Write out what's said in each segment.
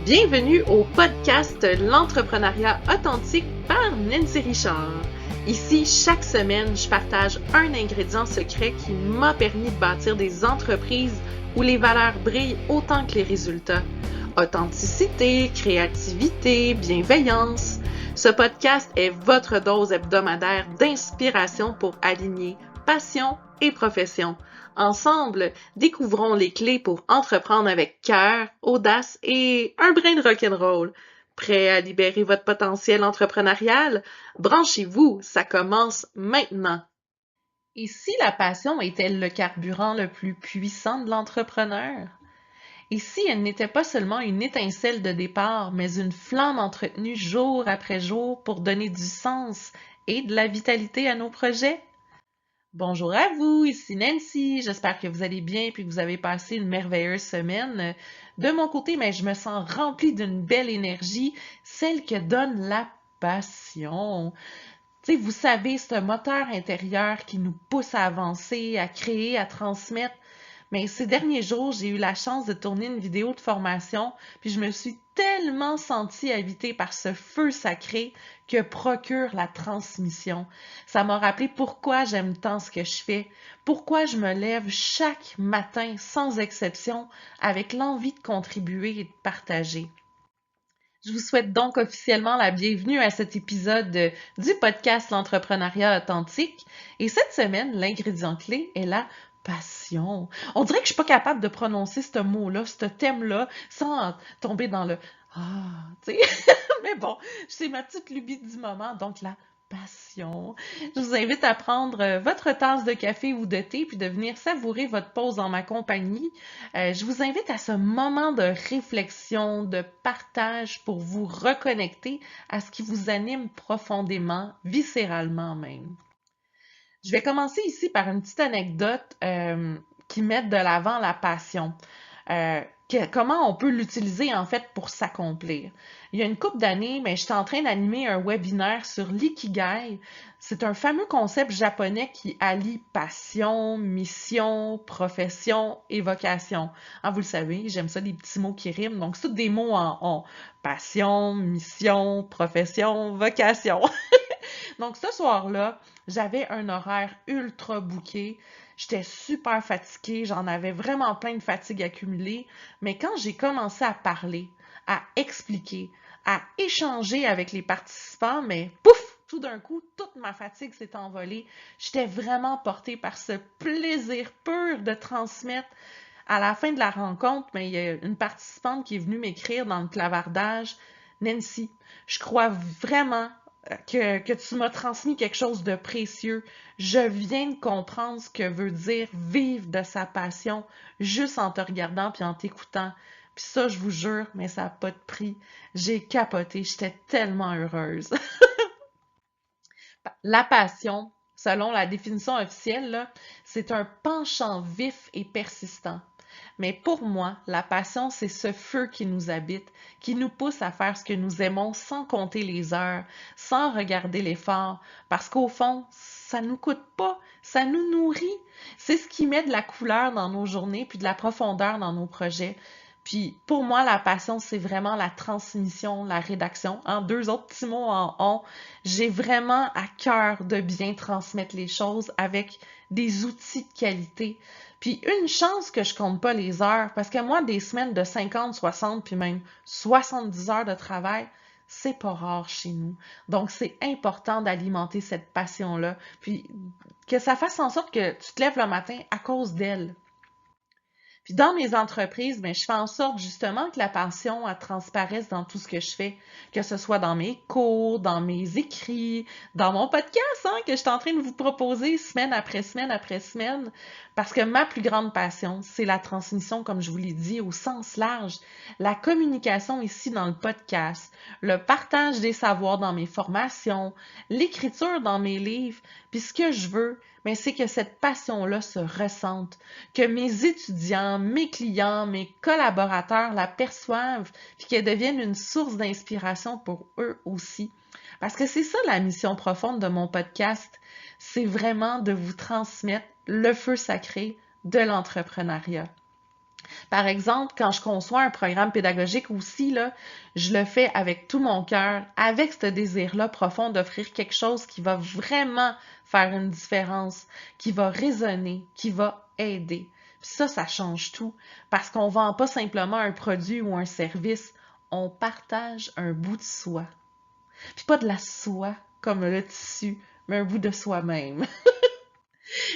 Bienvenue au podcast L'entrepreneuriat authentique par Nancy Richard. Ici, chaque semaine, je partage un ingrédient secret qui m'a permis de bâtir des entreprises où les valeurs brillent autant que les résultats. Authenticité, créativité, bienveillance. Ce podcast est votre dose hebdomadaire d'inspiration pour aligner passion et profession. Ensemble, découvrons les clés pour entreprendre avec cœur, audace et un brin de rock'n'roll. Prêt à libérer votre potentiel entrepreneurial? Branchez-vous, ça commence maintenant. Et si la passion était le carburant le plus puissant de l'entrepreneur? Et si elle n'était pas seulement une étincelle de départ, mais une flamme entretenue jour après jour pour donner du sens et de la vitalité à nos projets? Bonjour à vous, ici Nancy. J'espère que vous allez bien et que vous avez passé une merveilleuse semaine. De mon côté, mais je me sens remplie d'une belle énergie, celle que donne la passion. Tu sais, vous savez, ce moteur intérieur qui nous pousse à avancer, à créer, à transmettre. Mais ces derniers jours, j'ai eu la chance de tourner une vidéo de formation, puis je me suis tellement sentie habitée par ce feu sacré que procure la transmission. Ça m'a rappelé pourquoi j'aime tant ce que je fais, pourquoi je me lève chaque matin sans exception avec l'envie de contribuer et de partager. Je vous souhaite donc officiellement la bienvenue à cet épisode du podcast L'entrepreneuriat authentique. Et cette semaine, l'ingrédient clé est la passion. On dirait que je suis pas capable de prononcer ce mot-là, ce thème-là, sans tomber dans le ah, tu sais. Mais bon, c'est ma petite lubie du moment, donc la passion. Je vous invite à prendre votre tasse de café ou de thé puis de venir savourer votre pause en ma compagnie. Je vous invite à ce moment de réflexion, de partage pour vous reconnecter à ce qui vous anime profondément, viscéralement même. Je vais commencer ici par une petite anecdote qui met de l'avant la passion. Comment on peut l'utiliser en fait pour s'accomplir. Il y a une couple d'années, mais j'étais en train d'animer un webinaire sur l'ikigai. C'est un fameux concept japonais qui allie passion, mission, profession et vocation. Ah, vous le savez, j'aime ça, les petits mots qui riment. Donc, c'est tous des mots en on. Passion, mission, profession, vocation. Donc, ce soir-là, j'avais un horaire ultra booké. J'étais super fatiguée, j'en avais vraiment plein de fatigue accumulée. Mais quand j'ai commencé à parler, à expliquer, à échanger avec les participants, mais pouf, tout d'un coup, toute ma fatigue s'est envolée. J'étais vraiment portée par ce plaisir pur de transmettre. À la fin de la rencontre, mais il y a une participante qui est venue m'écrire dans le clavardage. Nancy, je crois vraiment que tu m'as transmis quelque chose de précieux. Je viens de comprendre ce que veut dire vivre de sa passion juste en te regardant puis en t'écoutant. Puis ça, je vous jure, mais ça n'a pas de prix. J'ai capoté, j'étais tellement heureuse. La passion, selon la définition officielle, là, c'est un penchant vif et persistant. Mais pour moi, la passion, c'est ce feu qui nous habite, qui nous pousse à faire ce que nous aimons sans compter les heures, sans regarder l'effort, parce qu'au fond, ça nous coûte pas, ça nous nourrit. C'est ce qui met de la couleur dans nos journées, puis de la profondeur dans nos projets. Puis pour moi, la passion, c'est vraiment la transmission, la rédaction. En deux autres petits mots en on, j'ai vraiment à cœur de bien transmettre les choses avec des outils de qualité. Puis une chance que je compte pas les heures, parce que moi, des semaines de 50, 60, puis même 70 heures de travail, c'est pas rare chez nous. Donc, c'est important d'alimenter cette passion-là, puis que ça fasse en sorte que tu te lèves le matin à cause d'elle. Puis dans mes entreprises, ben, je fais en sorte justement que la passion elle transparaisse dans tout ce que je fais, que ce soit dans mes cours, dans mes écrits, dans mon podcast que je suis en train de vous proposer semaine après semaine après semaine, parce que ma plus grande passion, c'est la transmission, comme je vous l'ai dit, au sens large, la communication ici dans le podcast, le partage des savoirs dans mes formations, l'écriture dans mes livres, puis ce que je veux, mais c'est que cette passion-là se ressente, que mes étudiants, mes clients, mes collaborateurs la perçoivent, puis qu'elle devienne une source d'inspiration pour eux aussi. Parce que c'est ça la mission profonde de mon podcast, c'est vraiment de vous transmettre le feu sacré de l'entrepreneuriat. Par exemple, quand je conçois un programme pédagogique aussi, là, je le fais avec tout mon cœur, avec ce désir-là profond d'offrir quelque chose qui va vraiment faire une différence, qui va résonner, qui va aider. Puis ça change tout, parce qu'on ne vend pas simplement un produit ou un service, on partage un bout de soi. Puis pas de la soie comme le tissu, mais un bout de soi-même.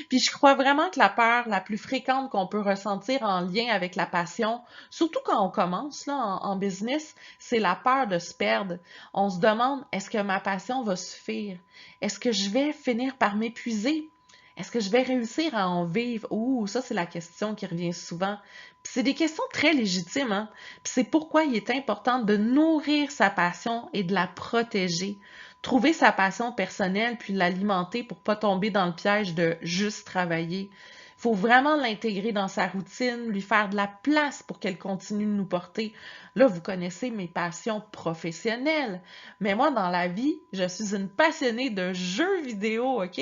Puis je crois vraiment que la peur la plus fréquente qu'on peut ressentir en lien avec la passion, surtout quand on commence là, en business, c'est la peur de se perdre. On se demande, est-ce que ma passion va suffire? Est-ce que je vais finir par m'épuiser? Est-ce que je vais réussir à en vivre? Ouh, ça c'est la question qui revient souvent. Puis c'est des questions très légitimes, hein? Puis c'est pourquoi il est important de nourrir sa passion et de la protéger. Trouver sa passion personnelle puis l'alimenter pour pas tomber dans le piège de juste travailler. Il faut vraiment l'intégrer dans sa routine, lui faire de la place pour qu'elle continue de nous porter. Là, vous connaissez mes passions professionnelles, mais moi, dans la vie, je suis une passionnée de jeux vidéo, OK?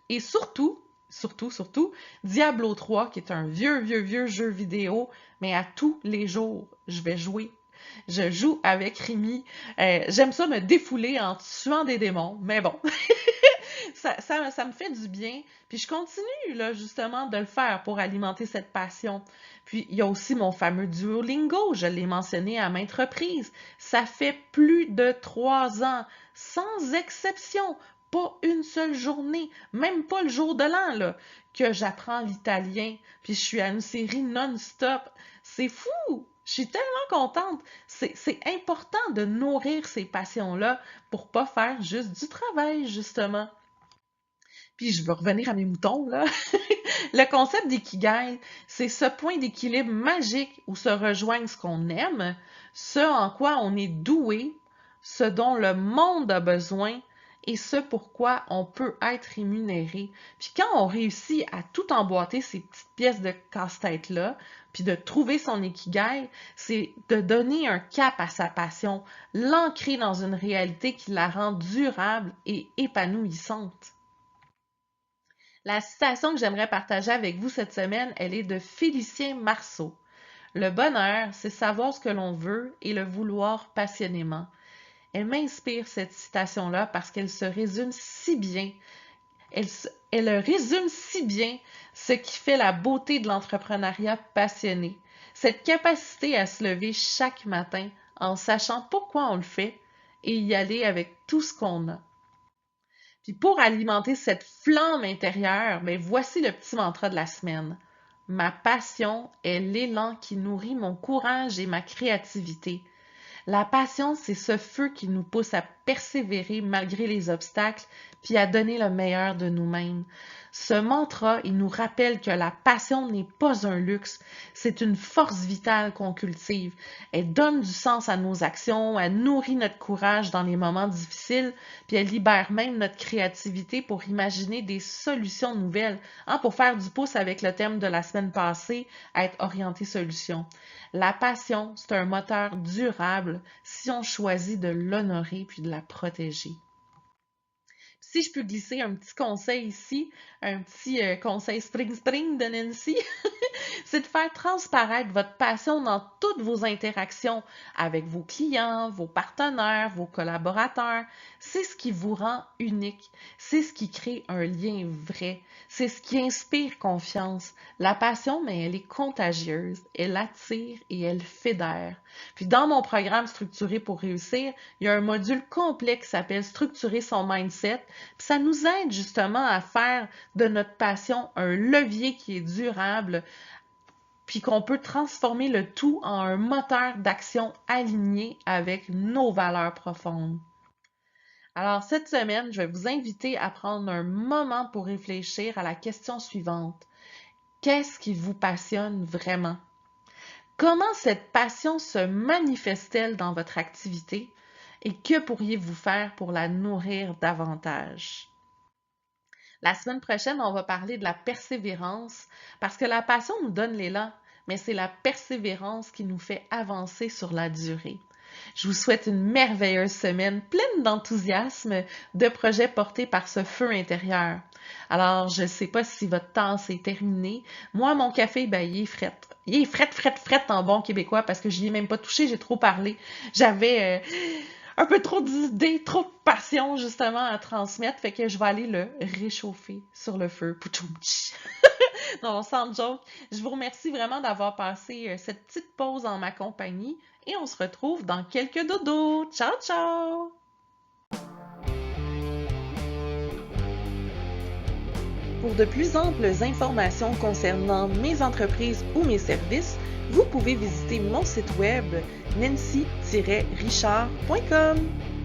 Et surtout, Diablo 3, qui est un vieux jeu vidéo, mais à tous les jours, je vais jouer. Je joue avec Rémi. J'aime ça me défouler en tuant des démons, mais bon, ça me fait du bien. Puis je continue, là, justement, de le faire pour alimenter cette passion. Puis il y a aussi mon fameux Duolingo, je l'ai mentionné à maintes reprises. Ça fait plus de 3 ans, sans exception, pas une seule journée, même pas le jour de l'an, là, que j'apprends l'italien. Puis je suis à une série non-stop. C'est fou! Je suis tellement contente. C'est important de nourrir ces passions-là pour pas faire juste du travail, justement. Puis je veux revenir à mes moutons, là. Le concept d'ikigai, c'est ce point d'équilibre magique où se rejoignent ce qu'on aime, ce en quoi on est doué, ce dont le monde a besoin et ce pourquoi on peut être rémunéré. Puis quand on réussit à tout emboîter ces petites pièces de casse-tête-là, puis de trouver son ikigai, c'est de donner un cap à sa passion, l'ancrer dans une réalité qui la rend durable et épanouissante. La citation que j'aimerais partager avec vous cette semaine, elle est de Félicien Marceau. Le bonheur, c'est savoir ce que l'on veut et le vouloir passionnément. Elle m'inspire cette citation-là parce qu'elle se résume si bien. Elle résume si bien ce qui fait la beauté de l'entrepreneuriat passionné. Cette capacité à se lever chaque matin en sachant pourquoi on le fait et y aller avec tout ce qu'on a. Puis pour alimenter cette flamme intérieure, ben voici le petit mantra de la semaine. Ma passion est l'élan qui nourrit mon courage et ma créativité. La passion, c'est ce feu qui nous pousse à persévérer malgré les obstacles, puis à donner le meilleur de nous-mêmes. Ce mantra, il nous rappelle que la passion n'est pas un luxe, c'est une force vitale qu'on cultive. Elle donne du sens à nos actions, elle nourrit notre courage dans les moments difficiles, puis elle libère même notre créativité pour imaginer des solutions nouvelles, hein, pour faire du pouce avec le thème de la semaine passée, être orienté solution. La passion, c'est un moteur durable si on choisit de l'honorer puis de la protéger. Si je peux glisser un petit conseil ici, un petit conseil spring de Nancy, c'est de faire transparaître votre passion dans toutes vos interactions avec vos clients, vos partenaires, vos collaborateurs. C'est ce qui vous rend unique. C'est ce qui crée un lien vrai. C'est ce qui inspire confiance. La passion, mais elle est contagieuse. Elle attire et elle fédère. Puis dans mon programme Structuré pour réussir, il y a un module complet qui s'appelle Structurer son mindset. Puis ça nous aide justement à faire de notre passion un levier qui est durable, puis qu'on peut transformer le tout en un moteur d'action aligné avec nos valeurs profondes. Alors, cette semaine, je vais vous inviter à prendre un moment pour réfléchir à la question suivante. Qu'est-ce qui vous passionne vraiment? Comment cette passion se manifeste-t-elle dans votre activité et que pourriez-vous faire pour la nourrir davantage? La semaine prochaine, on va parler de la persévérance parce que la passion nous donne l'élan, mais c'est la persévérance qui nous fait avancer sur la durée. Je vous souhaite une merveilleuse semaine pleine d'enthousiasme, de projets portés par ce feu intérieur. Alors, je ne sais pas si votre tasse est terminée. Moi, mon café, il est fret. Il est fret en bon québécois parce que je n'y ai même pas touché, j'ai trop parlé. J'avais un peu trop d'idées, trop de passion justement à transmettre, fait que je vais aller le réchauffer sur le feu. Pouchoumtch. Non, sans joke. Je vous remercie vraiment d'avoir passé cette petite pause en ma compagnie et on se retrouve dans quelques dodos. Ciao, ciao! Pour de plus amples informations concernant mes entreprises ou mes services, vous pouvez visiter mon site web nancy-richard.com.